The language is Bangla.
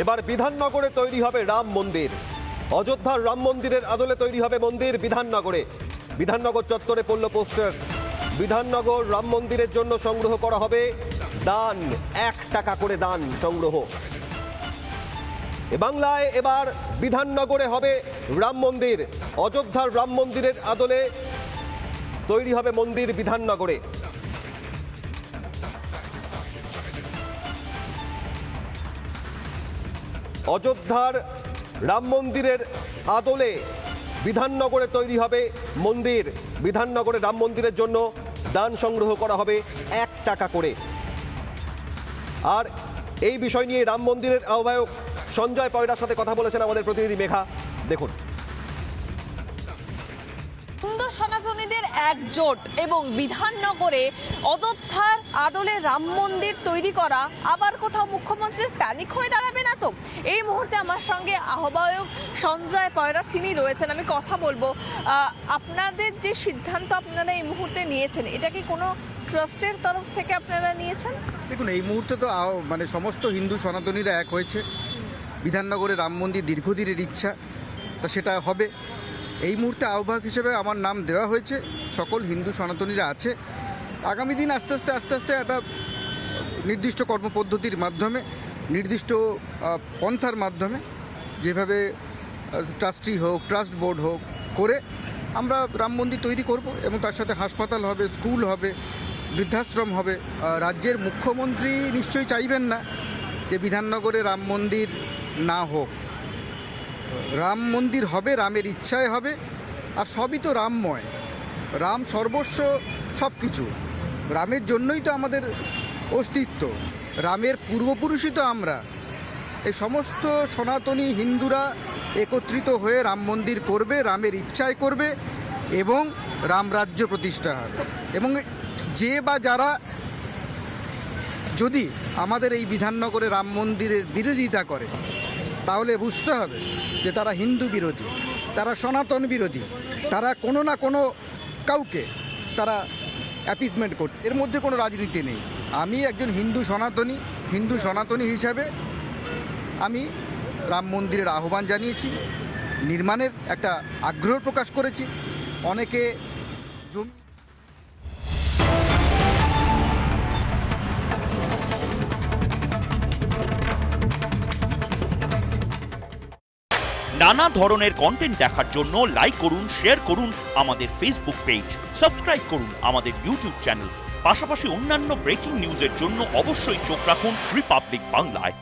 এবার বিধাননগরে তৈরি হবে রাম মন্দির। অযোধ্যার রাম মন্দিরের আদলে তৈরি হবে মন্দির বিধাননগরে। বিধাননগর চত্বরে পড়ল পোস্টার। বিধাননগর রাম মন্দিরের জন্য সংগ্রহ করা হবে দান, 1 টাকা করে দান সংগ্রহ। বাংলায় এবার বিধাননগরে হবে রাম মন্দির। অযোধ্যার রাম মন্দিরের আদলে তৈরি হবে মন্দির বিধাননগরে। অযোধ্যার রাম মন্দিরের আদলে বিধাননগরে তৈরি হবে মন্দির। বিধাননগরে রাম মন্দিরের জন্য দান সংগ্রহ করা হবে 1 টাকা করে। আর এই বিষয় নিয়ে রাম মন্দিরের আহ্বায়ক সঞ্জয় পয়রার সাথে কথা বলেছেন আমাদের প্রতিনিধি মেঘা। দেখুন। হিন্দু সনাতনীদের একজোট এবং বিধাননগরে অযোধ্যার আদলে রাম মন্দির তৈরি করা আবার কোথাও মুখ্যমন্ত্রীর প্যানিক হয়ে দাঁড়াবে না তো? এই মুহূর্তে আমার সঙ্গে আহ্বায়ক সঞ্জয় পয়রা তিনি রয়েছেন, আমি কথা বলবো। আপনাদের যে সিদ্ধান্ত আপনারা এই মুহূর্তে নিয়েছেন, এটা কি কোনো ট্রাস্টের তরফ থেকে আপনারা নিয়েছেন? দেখুন, এই মুহূর্তে তো মানে সমস্ত হিন্দু সনাতনীরা এক হয়েছে। বিধাননগরে রাম মন্দির দীর্ঘদিনের ইচ্ছা, তা সেটা হবে। এই মুহূর্তে আহ্বায়ক হিসেবে আমার নাম দেওয়া হয়েছে। সকল হিন্দু সনাতনীরা আছে। আগামী দিন আস্তে আস্তে একটা নির্দিষ্ট কর্মপদ্ধতির মাধ্যমে, নির্দিষ্ট পন্থার মাধ্যমে, যেভাবে ট্রাস্টি হোক, ট্রাস্ট বোর্ড হোক করে আমরা রাম মন্দির তৈরি করব এবং তার সাথে হাসপাতাল হবে, স্কুল হবে, বৃদ্ধাশ্রম হবে। রাজ্যের মুখ্যমন্ত্রী নিশ্চয়ই চাইবেন না যে বিধাননগরে রাম মন্দির না হোক। রাম মন্দির হবে, রামের ইচ্ছায় হবে। আর সবই তো রামময়, রাম সর্বস্ব, সব কিছু রামের জন্যই তো আমাদের অস্তিত্ব। রামের পূর্বপুরুষই তো আমরা। এই সমস্ত সনাতনী হিন্দুরা একত্রিত হয়ে রাম মন্দির করবে, রামের ইচ্ছায় করবে এবং রামরাজ্য প্রতিষ্ঠা হবে। এবং যে বা যারা যদি আমাদের এই বিধাননগরে রাম মন্দিরের বিরোধিতা করে, তাহলে বুঝতে হবে যে তারা হিন্দু বিরোধী, তারা সনাতন বিরোধী, তারা কোনো না কোনো কাউকে তারা অ্যাপিসমেন্ট করছে। এর মধ্যে কোনো রাজনীতি নেই। আমি একজন হিন্দু সনাতনী হিসাবে আমি রাম মন্দিরের আহ্বান জানিয়েছি, নির্মাণের একটা আগ্রহ প্রকাশ করেছি। অনেকে জমি নানা ধরনের কন্টেন্ট দেখার জন্য লাইক করুন, শেয়ার করুন আমাদের ফেসবুক পেজ, সাবস্ক্রাইব করুন আমাদের ইউটিউব চ্যানেল। পাশাপাশি অন্যান্য ব্রেকিং নিউজের জন্য অবশ্যই চোখ রাখুন রিপাবলিক বাংলায়।